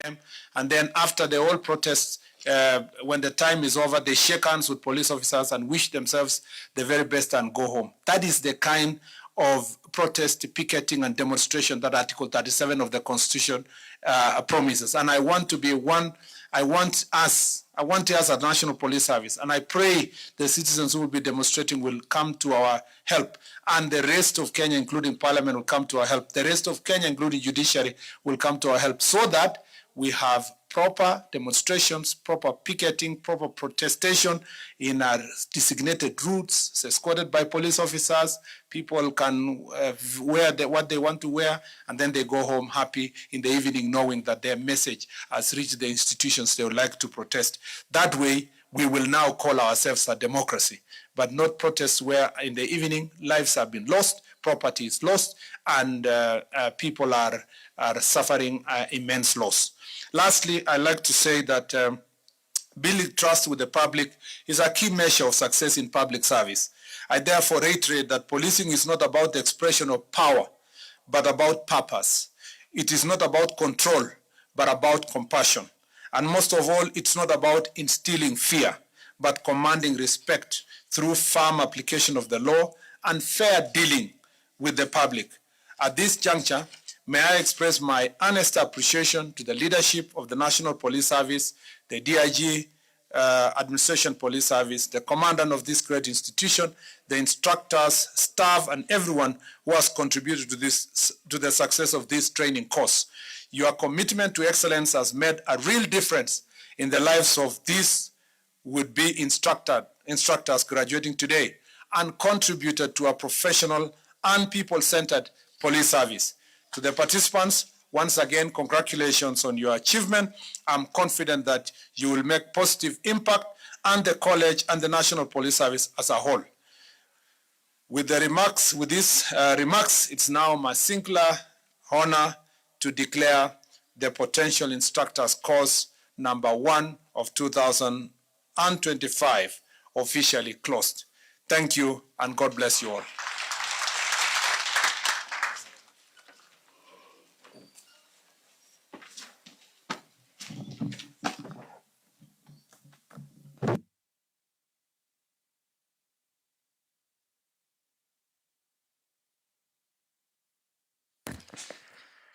And then after the whole protest, when the time is over, they shake hands with police officers and wish themselves the very best and go home. That is the kind of protest, picketing, and demonstration that Article 37 of the Constitution promises. And I want to be one. I want us as a National Police Service, and I pray the citizens who will be demonstrating will come to our help, and the rest of Kenya, including Parliament, will come to our help. The rest of Kenya, including Judiciary, will come to our help, so that we have proper demonstrations, proper picketing, proper protestation in our designated routes, escorted by police officers. People can wear what they want to wear, and then they go home happy in the evening, knowing that their message has reached the institutions they would like to protest. That way, we will now call ourselves a democracy, but not protests where in the evening lives have been lost, property is lost, and people are suffering immense loss. Lastly, I'd like to say that building trust with the public is a key measure of success in public service. I therefore reiterate that policing is not about the expression of power, but about purpose. It is not about control, but about compassion. And most of all, it's not about instilling fear, but commanding respect through firm application of the law and fair dealing with the public. At this juncture, may I express my earnest appreciation to the leadership of the National Police Service, the DIG, Administration Police Service, the commandant of this great institution, the instructors, staff, and everyone who has contributed to the success of this training course. Your commitment to excellence has made a real difference in the lives of these would-be instructors graduating today, and contributed to a professional and people-centered police service. To the participants, once again, congratulations on your achievement. I'm confident that you will make positive impact on the college and the National Police Service as a whole. With these remarks, it's now my singular honor to declare the Potential Instructors Course number 1 of 2025 officially closed. Thank you, and God bless you all.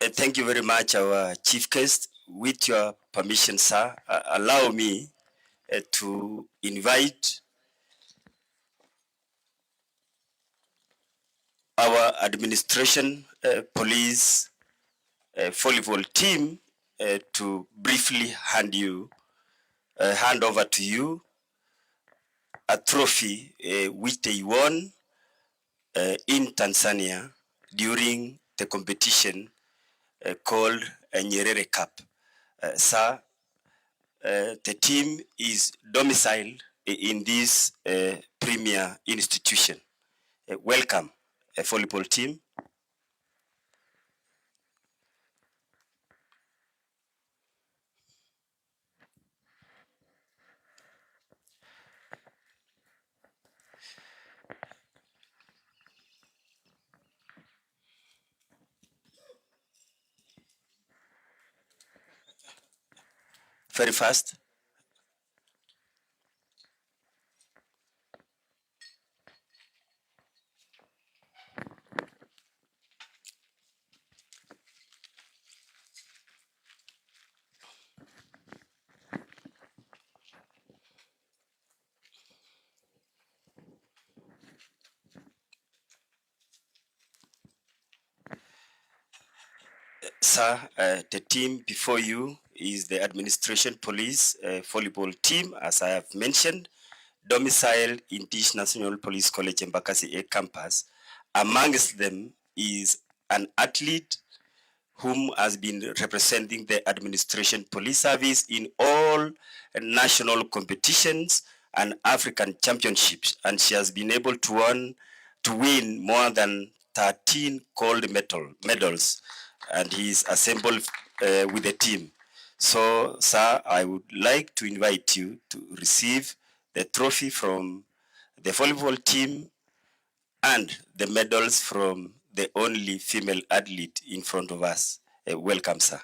Thank you very much, our chief guest. With your permission, sir, allow me to invite our administration police volleyball team to briefly hand over to you a trophy which they won in Tanzania during the competition called a Nyerere Cup. Sir, the team is domiciled in this premier institution. Welcome, volleyball team. Very fast. Sir, the team before you is the Administration Police volleyball team, as I have mentioned, domiciled in this National Police College Embakasi A campus. Amongst them is an athlete whom has been representing the Administration Police Service in all national competitions and African championships, and she has been able to win more than 13 gold medals, and he's assembled with the team. So, sir, I would like to invite you to receive the trophy from the volleyball team and the medals from the only female athlete in front of us. Welcome, sir.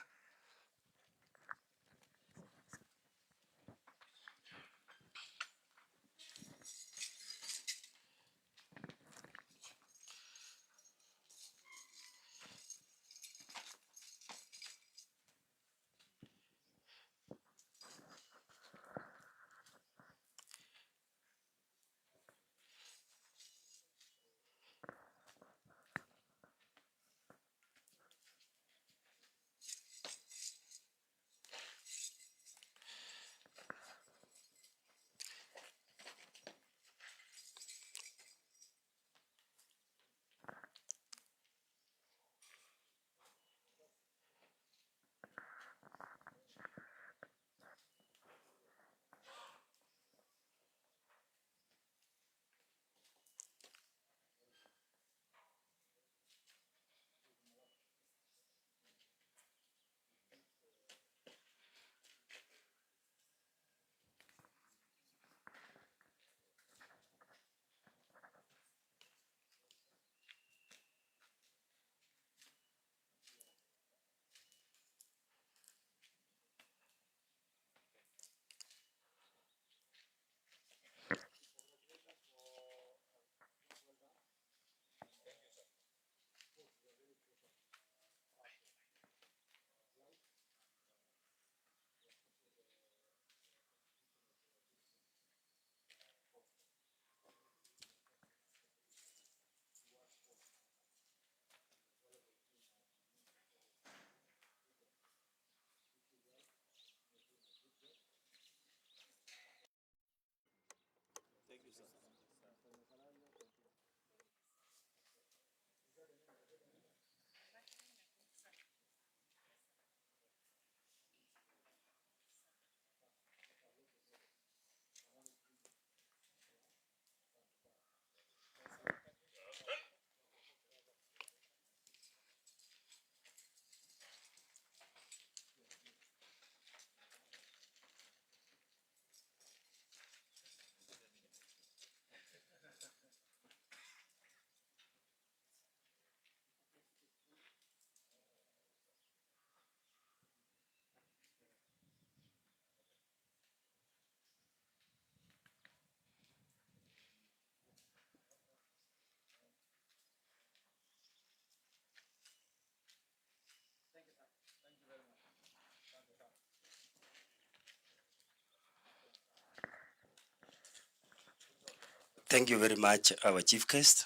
Thank you very much, our chief guest.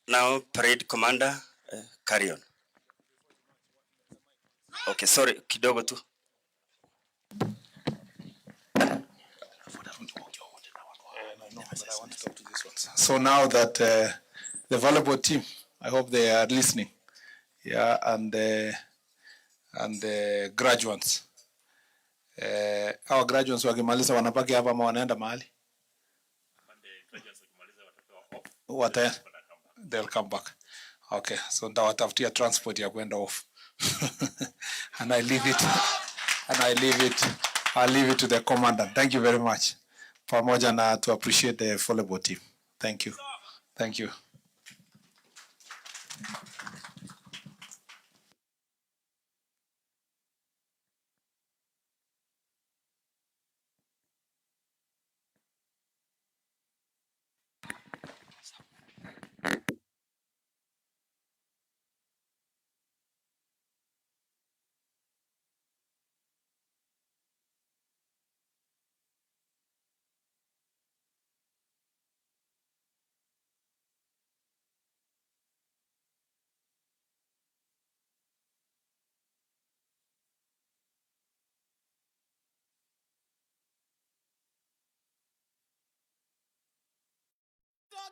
Now, parade commander, carry on. Okay, sorry, kidogo tu. So now that the volleyball team, I hope they are listening, yeah, and the graduates, our graduates wakimaliza wanabaki hapa ama wanaenda mahali? They'll come back. Okay, so ndawatafutia transport ya kwenda off. And I leave it to the commandant. Thank you very much. Pamoja na to appreciate the volleyball team. Thank you. Thank you.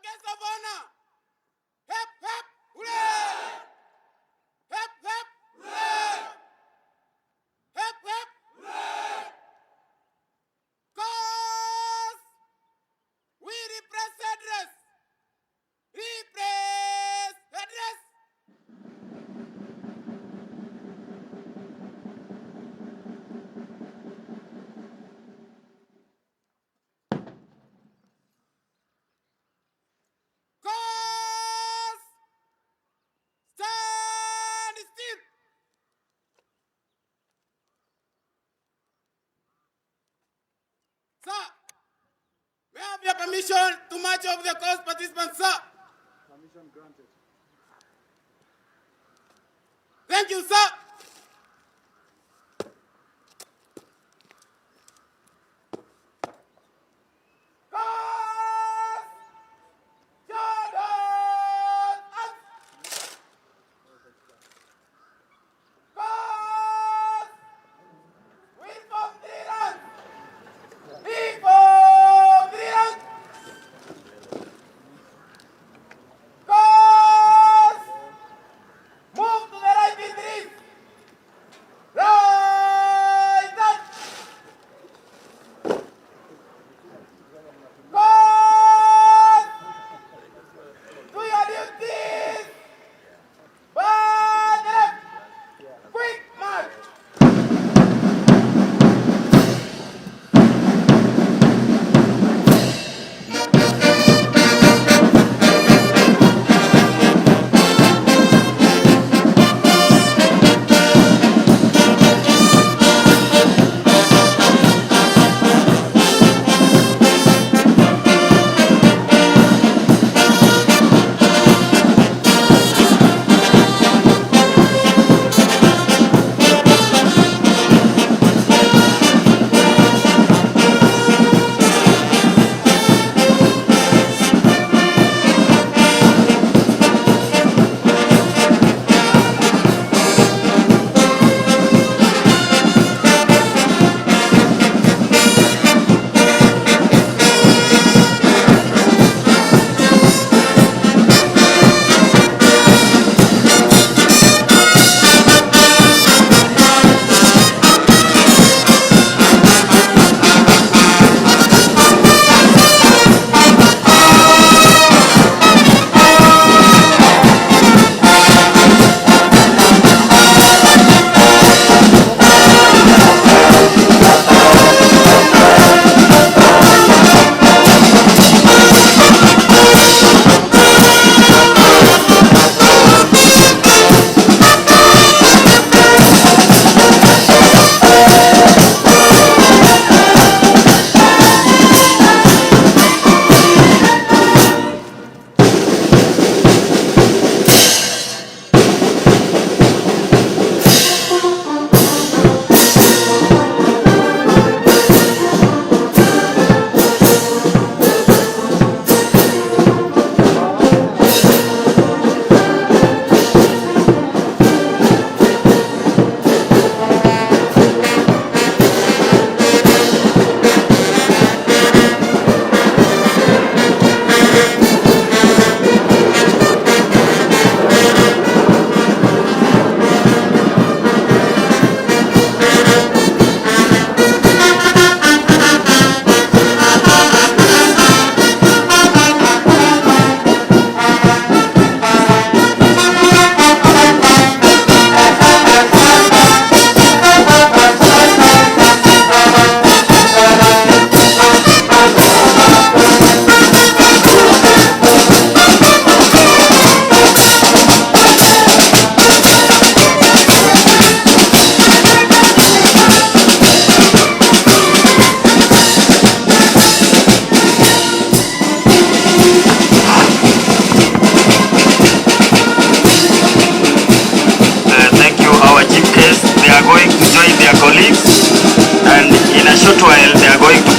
Guest of honor. Hep, hep, hooray! Hep, hep, hooray! Hep, hep, hooray! 'Cause we repress address. Repress address. Stand still. Sir, may I have your permission to march off the course participants, sir? Permission granted. Thank you, sir. Move to the right in 3.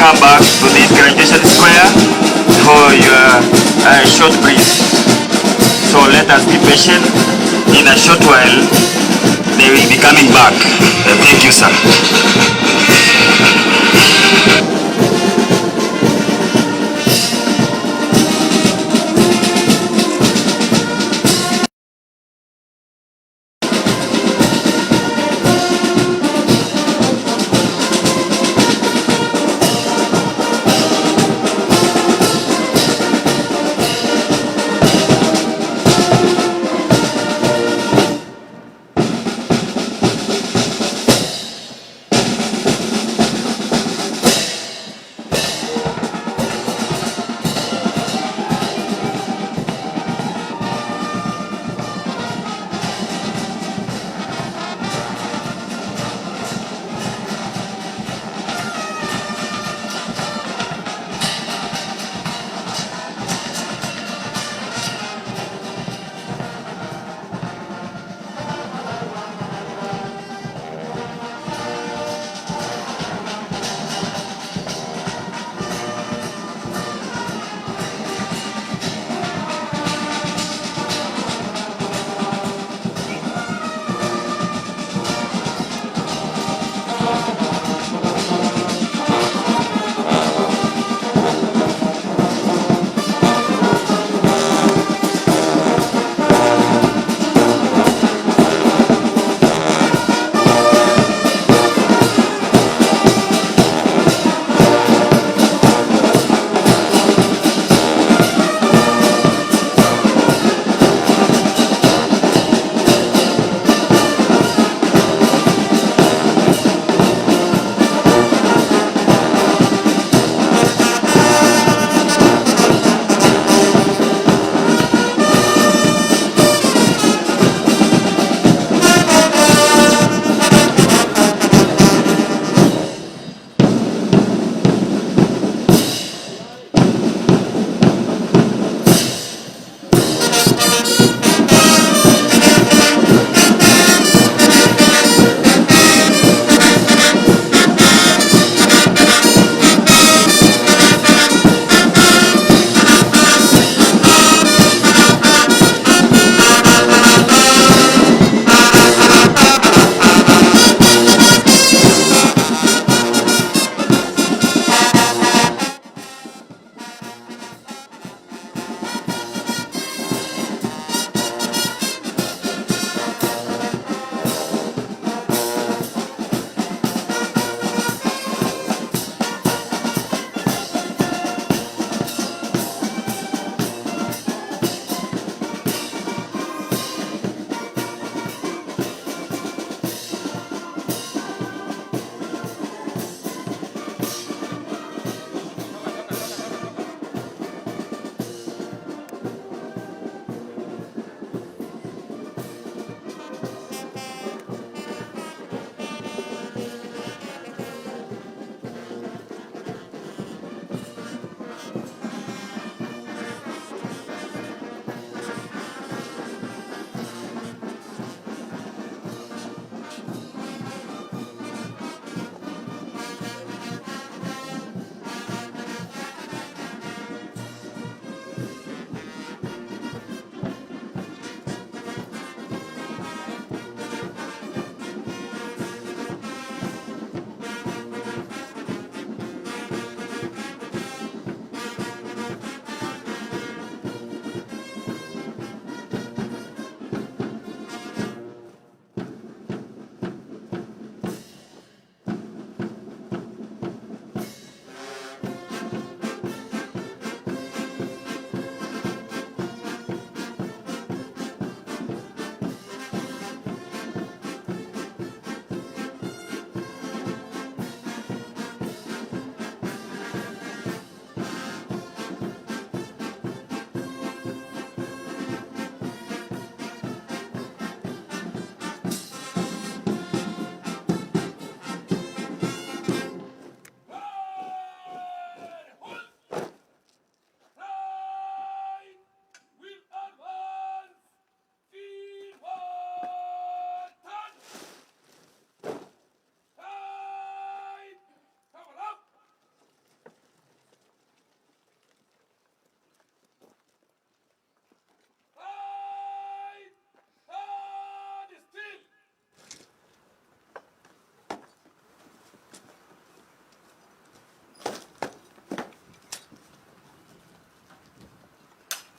come back to this graduation square for your short brief. So let us be patient. In a short while, they will be coming back. Thank you, sir.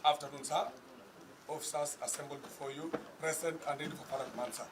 afternoon, sir. Officers assembled before you, present and ready for parade, man, sir.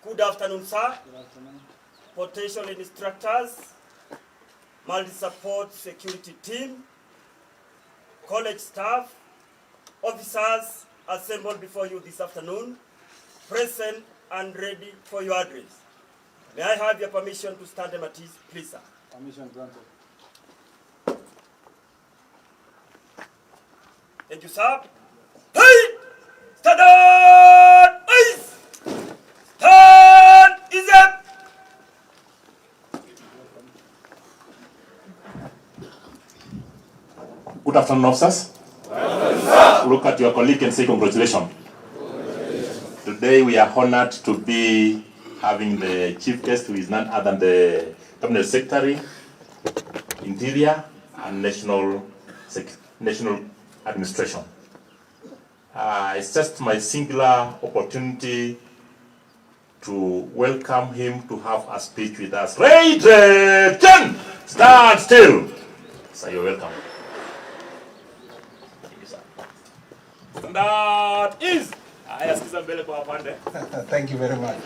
Good afternoon, sir. Good afternoon. Potential instructors, multi-support security team, college staff, officers assembled before you this afternoon, present and ready for your address. May I have your permission to stand at ease, please, sir? Permission granted. Thank you, sir. Hey! Stand on! Eyes! Stand! Easy! Good afternoon, officers. Look at your colleague and say congratulations. Today we are honored to be having the chief guest, who is none other than the Cabinet Secretary, Interior and National Administration. It's just my singular opportunity to welcome him to have a speech with us. Raise the chin! Stand still! So you're welcome. That is. Thank you very much.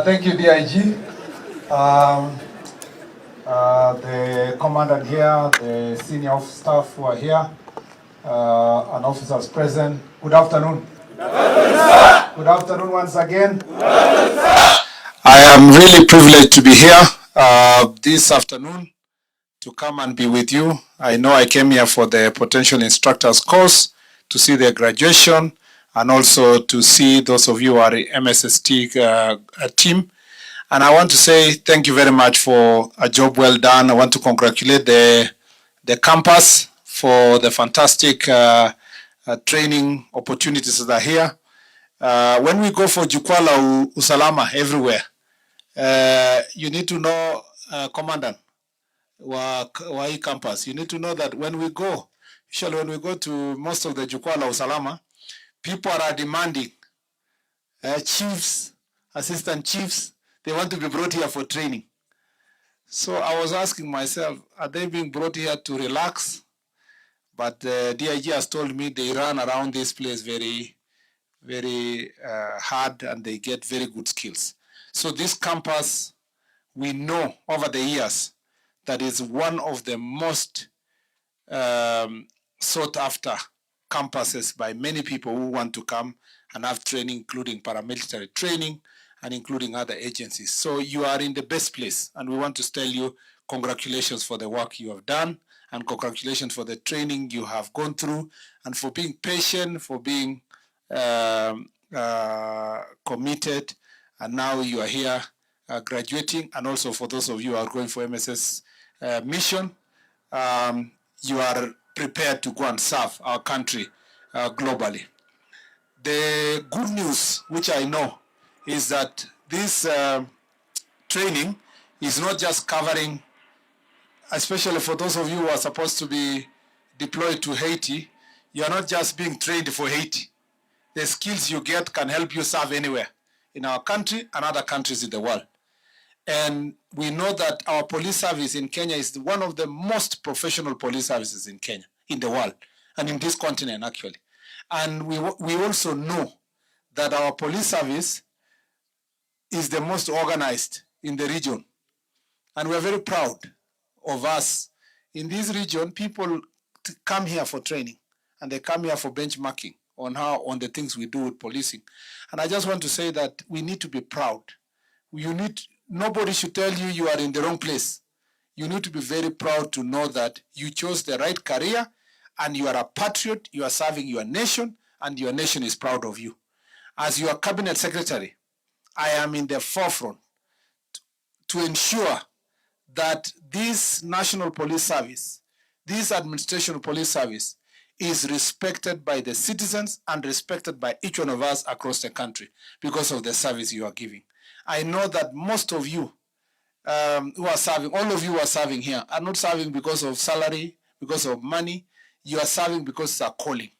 Thank you, DIG. The commandant here, the senior staff who are here, and officers present. Good afternoon. Good afternoon once again. I am really privileged to be here this afternoon to come and be with you. I know I came here for the potential instructors course, to see their graduation, and also to see those of you who are the MSST team. And I want to say thank you very much for a job well done. I want to congratulate the campus for the fantastic training opportunities that are here. When we go for Jukwaa la Usalama everywhere, you need to know, Commandant, wa hii campus, you need to know that when we go, usually when we go to most of the Jukwaa la Usalama, people are demanding chiefs, assistant chiefs, they want to be brought here for training. So I was asking myself, are they being brought here to relax? But the DIG has told me they run around this place very, very hard, and they get very good skills. So this campus, we know over the years, that is one of the most sought after campuses by many people who want to come and have training, including paramilitary training and including other agencies. So you are in the best place, and we want to tell you congratulations for the work you have done, and congratulations for the training you have gone through, and for being patient, for being committed, and now you are here graduating, and also for those of you who are going for MSS mission, you are prepared to go and serve our country globally. The good news, which I know, is that this training is not just covering, especially for those of you who are supposed to be deployed to Haiti, you are not just being trained for Haiti. The skills you get can help you serve anywhere in our country and other countries in the world. And we know that our police service in Kenya is one of the most professional police services in Kenya, in the world, and in this continent, actually. And we also know that our police service is the most organized in the region. And we're very proud of us. In this region, people come here for training, and they come here for benchmarking on the things we do with policing. And I just want to say that we need to be proud. Nobody should tell you you are in the wrong place. You need to be very proud to know that you chose the right career, and you are a patriot, you are serving your nation, and your nation is proud of you. As your cabinet secretary, I am in the forefront to ensure that this National Police Service, this Administration Police Service, is respected by the citizens and respected by each one of us across the country because of the service you are giving. I know that most of you who are serving, all of you who are serving here, are not serving because of salary, because of money. You are serving because it's a calling.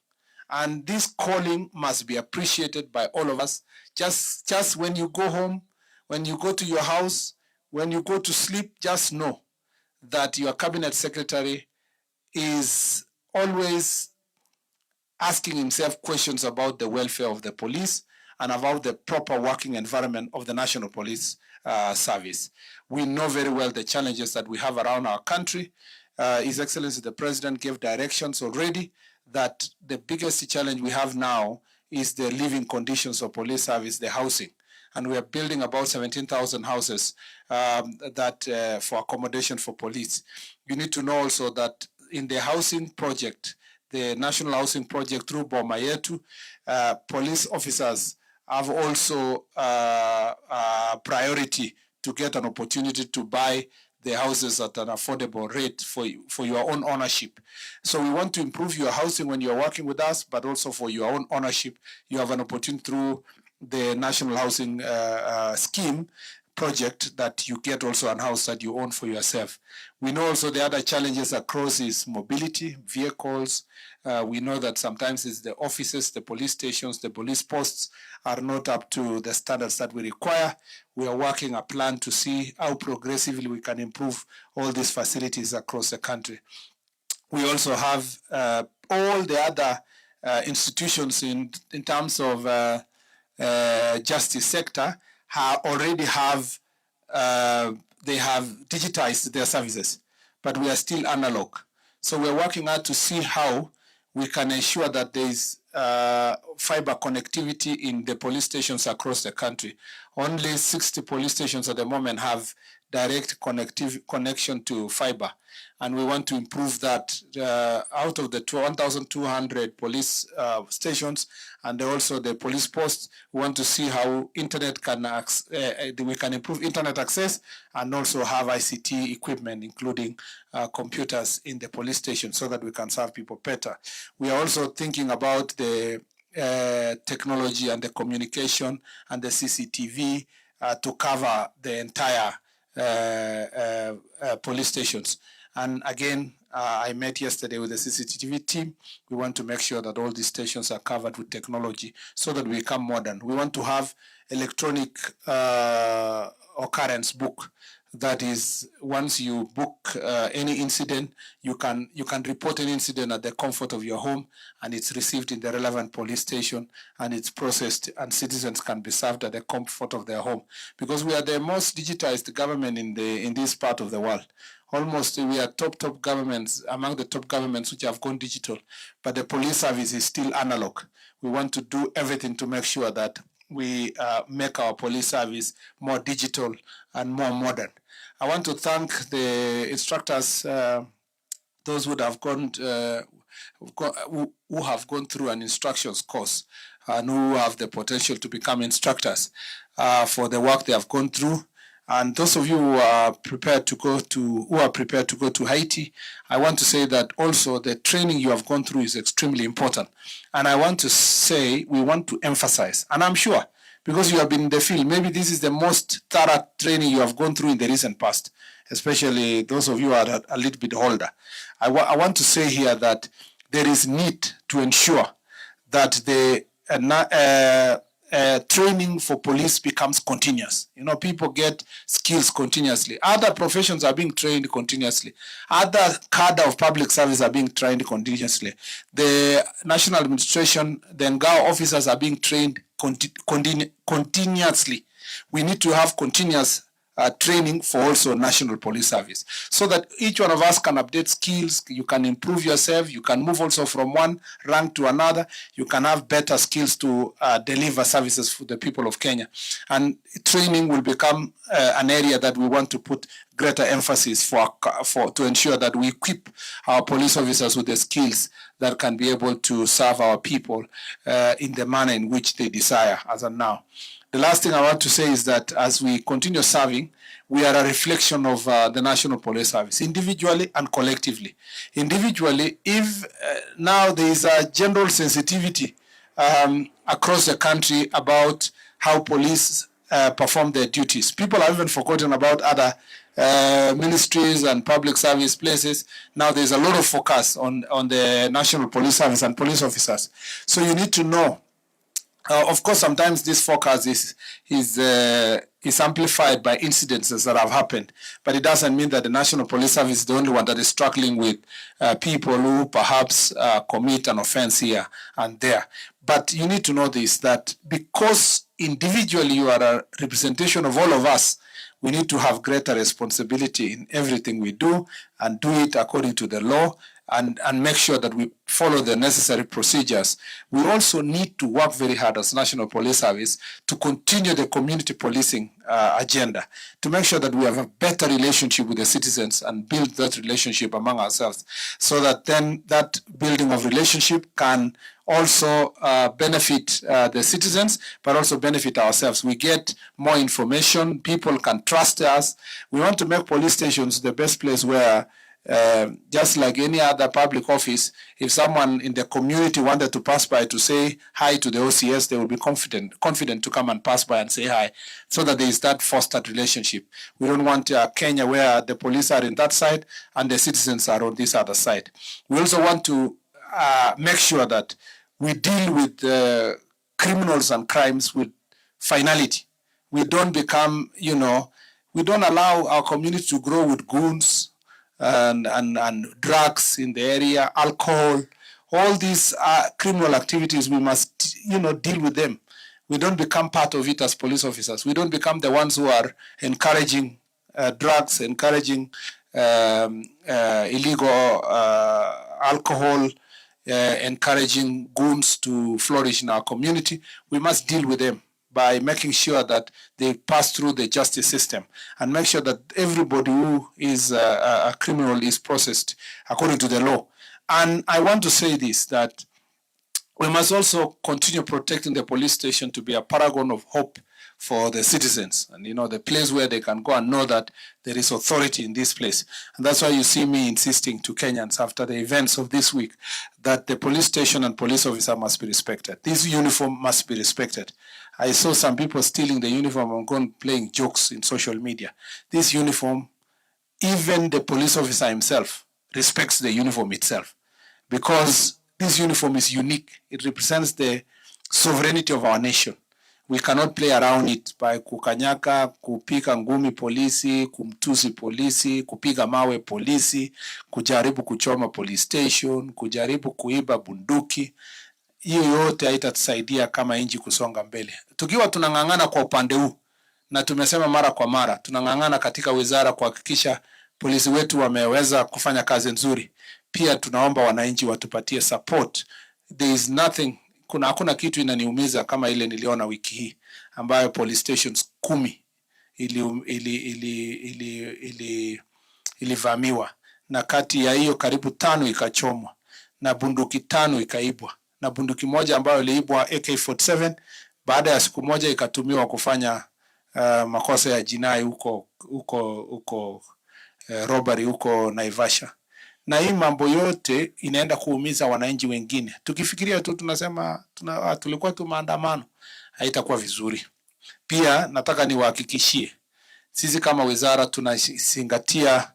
And this calling must be appreciated by all of us. Just when you go home, when you go to your house, when you go to sleep, just know that your cabinet secretary is always asking himself questions about the welfare of the police and about the proper working environment of the National Police Service. We know very well the challenges that we have around our country. His Excellency the President gave directions already that the biggest challenge we have now is the living conditions of police service, the housing. And we are building about 17,000 houses for accommodation for police. You need to know also that in the housing project, the National Housing Project through Boma Yetu, police officers have also priority to get an opportunity to buy the houses at an affordable rate for your own ownership. So we want to improve your housing when you're working with us, but also for your own ownership. You have an opportunity through the National Housing Scheme project that you get also a house that you own for yourself. We know also the other challenges across is mobility, vehicles. We know that sometimes it's the offices, the police stations, the police posts are not up to the standards that we require. We are working a plan to see how progressively we can improve all these facilities across the country. We also have all the other institutions in terms of justice sector already have they have digitized their services, but we are still analog. So we're working hard to see how we can ensure that there is fiber connectivity in the police stations across the country. Only 60 police stations at the moment have direct connection to fiber, and we want to improve that. Out of the 1,200 police stations and also the police posts, we want to see how internet can we can improve internet access and also have ICT equipment, including computers in the police station, so that we can serve people better. We are also thinking about the technology and the communication and the CCTV to cover the entire police stations. And again, I met yesterday with the CCTV team. We want to make sure that all these stations are covered with technology so that we become modern. We want to have electronic occurrence book. That is, once you book any incident, you can report an incident at the comfort of your home, and it's received in the relevant police station, and it's processed, and citizens can be served at the comfort of their home. Because we are the most digitized government in this part of the world. Almost we are top governments, among the top governments which have gone digital, but the police service is still analog. We want to do everything to make sure that we make our police service more digital and more modern. I want to thank the instructors, those who have gone through an instructions course and who have the potential to become instructors for the work they have gone through. And those of you who are prepared to go to Haiti, I want to say that also the training you have gone through is extremely important. And I want to say, we want to emphasize, and I'm sure, because you have been in the field, maybe this is the most thorough training you have gone through in the recent past, especially those of you who are a little bit older. I want to say here that there is need to ensure that the training for police becomes continuous. You know, people get skills continuously. Other professions are being trained continuously. Other cadre of public service are being trained continuously. The national administration, the NGAO officers are being trained continuously. We need to have continuous training for also national police service, so that each one of us can update skills, you can improve yourself, you can move also from one rank to another, you can have better skills to deliver services for the people of Kenya. And training will become an area that we want to put greater emphasis for to ensure that we equip our police officers with the skills that can be able to serve our people in the manner in which they desire as of now. The last thing I want to say is that as we continue serving, we are a reflection of the National Police Service, individually and collectively. Individually, if now there is a general sensitivity across the country about how police perform their duties. People have even forgotten about other ministries and public service places. Now there's a lot of focus on the National Police Service and police officers. So you need to know. Of course, sometimes this focus is amplified by incidences that have happened, but it doesn't mean that the National Police Service is the only one that is struggling with people who perhaps commit an offense here and there. But you need to know this, that because individually you are a representation of all of us, we need to have greater responsibility in everything we do and do it according to the law and make sure that we follow the necessary procedures. We also need to work very hard as National Police Service to continue the community policing agenda, to make sure that we have a better relationship with the citizens and build that relationship among ourselves, so that then that building of relationship can also benefit the citizens, but also benefit ourselves. We get more information, people can trust us. We want to make police stations the best place where just like any other public office, if someone in the community wanted to pass by to say hi to the OCS, they will be confident to come and pass by and say hi, so that there is that fostered relationship. We don't want Kenya where the police are in that side and the citizens are on this other side. We also want to make sure that we deal with criminals and crimes with finality. We don't become, we don't allow our community to grow with goons and drugs in the area, alcohol, all these criminal activities. We must, deal with them. We don't become part of it as police officers. We don't become the ones who are encouraging drugs, encouraging illegal alcohol, encouraging goons to flourish in our community. We must deal with them by making sure that they pass through the justice system and make sure that everybody who is a criminal is processed according to the law. And I want to say this, that we must also continue protecting the police station to be a paragon of hope for the citizens, and the place where they can go and know that there is authority in this place. And that's why you see me insisting to Kenyans after the events of this week that the police station and police officer must be respected. This uniform must be respected. I saw some people stealing the uniform and going playing jokes in social media. This uniform, even the police officer himself respects the uniform itself, because this uniform is unique. It represents the sovereignty of our nation. We cannot play around it by kukanyaka, kupika ngumi polisi, kumtusi polisi, kupiga mawe polisi, kujaribu kuchoma police station, kujaribu kuiba bunduki. Hiyo yote haitatusaidia kama nchi kusonga mbele. Tukiwa tunang'ang'ana kwa upande huu, na tumesema mara kwa mara, tunang'ang'ana katika wizara kuhakikisha polisi wetu wameweza kufanya kazi nzuri. Pia tunaomba wananchi watupatie support. There is nothing, hakuna kitu inaniumiza kama ile niliona wiki hii ambayo police stations 10 ilivamiwa, na kati ya hiyo karibu 5 ikachomwa, na bunduki 5 ikaibwa, na bunduki moja ambayo iliibwa AK47 baada ya siku moja ikatumiwa kufanya makosa ya jinai huko robbery huko Naivasha. Na hii mambo yote inaenda kuumiza wananchi wengine. Tukifikiria tu tunasema tulikuwa tu maandamano, haitakuwa vizuri. Pia nataka niwahakikishie sisi kama wizara tunazingatia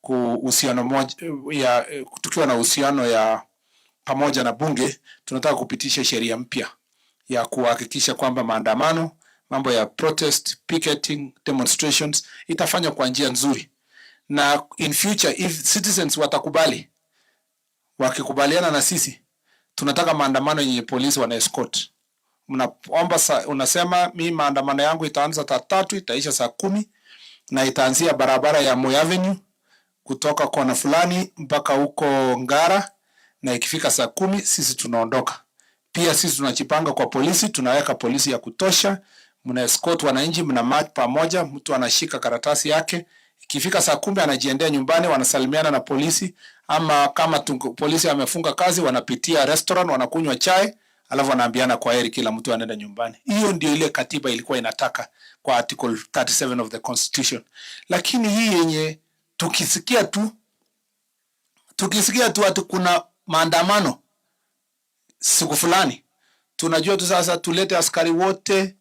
uhusiano moja tukiwa na uhusiano ya pamoja na bunge, tunataka kupitisha sheria mpya ya kuhakikisha kwamba maandamano, mambo ya protest, picketing, demonstrations itafanywa kwa njia nzuri. Na in future if citizens wakikubaliana na sisi, tunataka maandamano yenye polisi wana escort. Unasema mimi maandamano yangu itaanza saa 3 itaisha saa 10 na itaanzia barabara ya Moi Avenue kutoka kona fulani mpaka huko Ngara, na ikifika saa 10 sisi tunaondoka. Pia sisi tunajipanga kwa polisi, tunaweka polisi ya kutosha, mna escort wananchi, mna march pamoja, mtu anashika karatasi yake Ikifika saa 10 anajiendea nyumbani, wanasalimiana na polisi, ama kama polisi amefunga kazi wanapitia restaurant, wanakunywa chai, alafu wanaambiana kwaheri, kila mtu anaenda nyumbani. Hiyo ndio ile katiba ilikuwa inataka kwa article 37 of the constitution. Lakini hii yenye tukisikia tu ati kuna maandamano siku fulani, tunajua tu sasa tulete askari wote,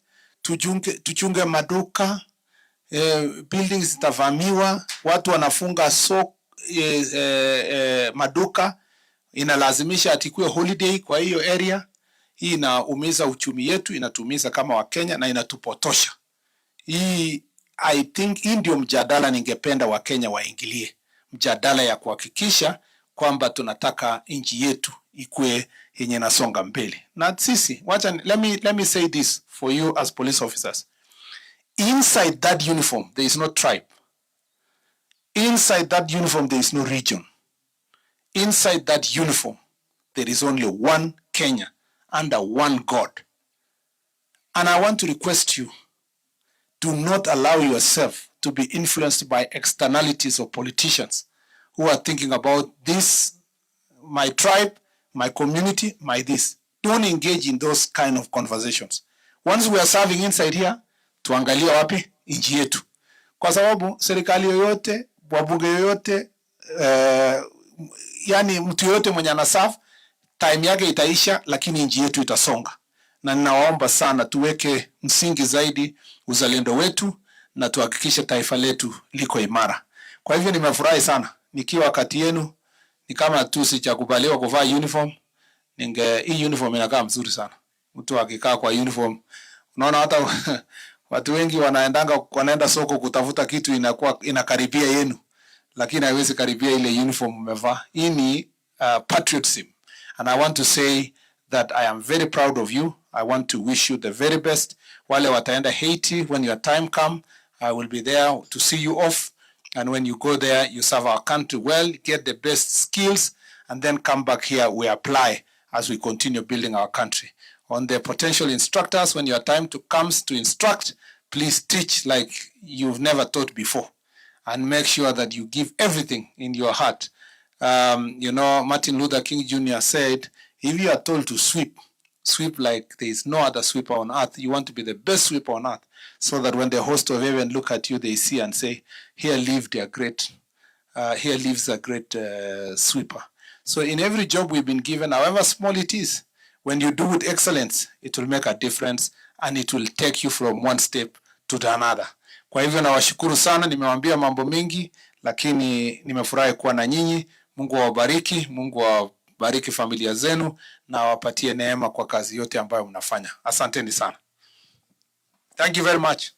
tuchunge maduka, buildings zitavamiwa, watu wanafunga maduka, inalazimisha atikue holiday kwa hiyo area. Hii inaumiza uchumi yetu, inatumiza kama Wakenya na inatupotosha. I think hii ndio mjadala ningependa Wakenya waingilie, mjadala ya kuhakikisha kwamba tunataka nchi yetu ikue yenye nasonga mbele. Na sisi, let me say this for you as police officers. Inside that uniform, there is no tribe. Inside that uniform, there is no region. Inside that uniform, there is only one Kenya under one God. And I want to request you, do not allow yourself to be influenced by externalities of politicians who are thinking about this, my tribe, my community, my this. Don't engage in those kind of conversations. Once we are serving inside here, tuangalie wapi nchi yetu. Kwa sababu serikali yoyote, wabunge yoyote, yani mtu yoyote mwenye anaserve, time yake itaisha, lakini nchi yetu itasonga. Na ninawaomba sana tuweke msingi zaidi uzalendo wetu na tuhakikishe taifa letu liko imara. Kwa hivyo nimefurahi sana nikiwa kati yenu. Ni kama tu sichakubaliwa kuvaa uniform. Hii uniform inakaa mzuri sana. Mtu akikaa kwa uniform, unaona hata watu wengi wanaenda soko kutafuta kitu, inakaribia yenu, lakini haiwezi karibia ile uniform umevaa. Hii ni patriotism, and I want to say that I am very proud of you. I want to wish you the very best. Wale wataenda Haiti, when your time come, I will be there to see you off. And when you go there, you serve our country well, get the best skills, and then come back here, we apply as we continue building our country. On the potential instructors, when your time comes to instruct, please teach like you've never taught before. And make sure that you give everything in your heart. Martin Luther King Jr. said, if you are told to sweep like there is no other sweeper on earth. You want to be the best sweeper on earth, so that when the host of heaven look at you, they see and say, here lives a great sweeper. So in every job we've been given, however small it is, when you do with excellence, it will make a difference, and it will take you from one step to the another. Kwa hivyo nawashukuru sana, nimewaambia mambo mengi, lakini nimefurahi kuwa na nyinyi. Mungu awabariki, Mungu awabariki familia zenu, na awapatie neema kwa kazi yote ambayo mnafanya. Asanteni sana. Thank you very much.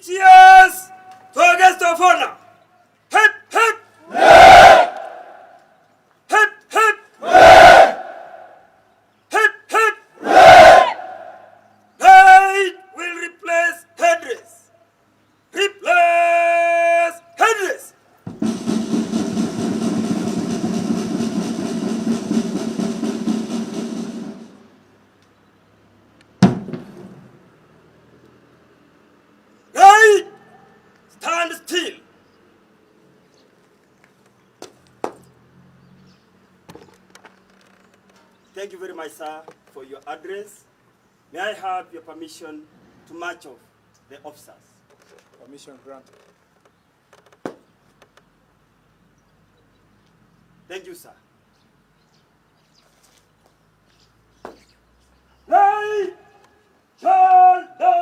Cheers to our guest of honor. Hip, hip. Hip, hip. Hip, hip. Hate will replace headdress. Replace headdress. Stand still. Thank you very much, sir, for your address. May I have your permission to march off the officers? Permission granted. Thank you, sir. Right shoulder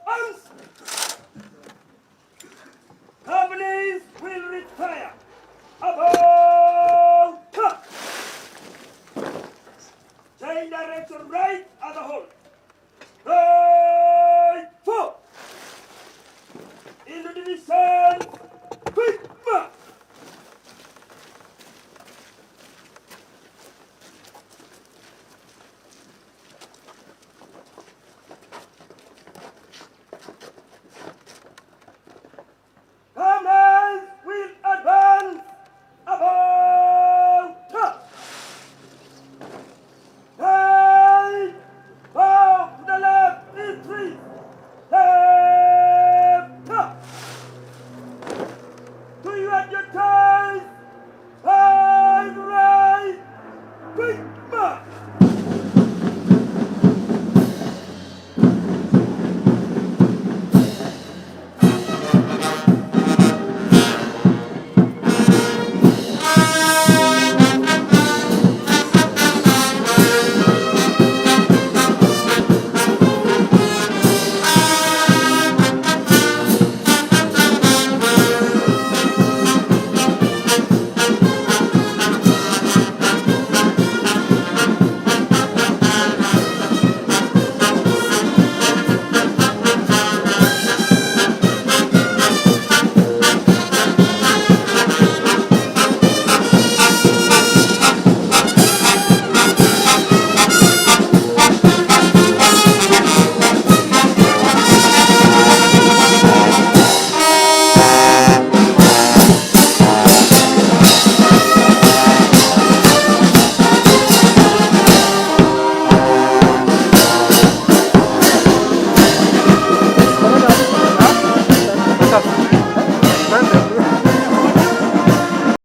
arms. Companies will retire. About cut. Change direction right at the hold.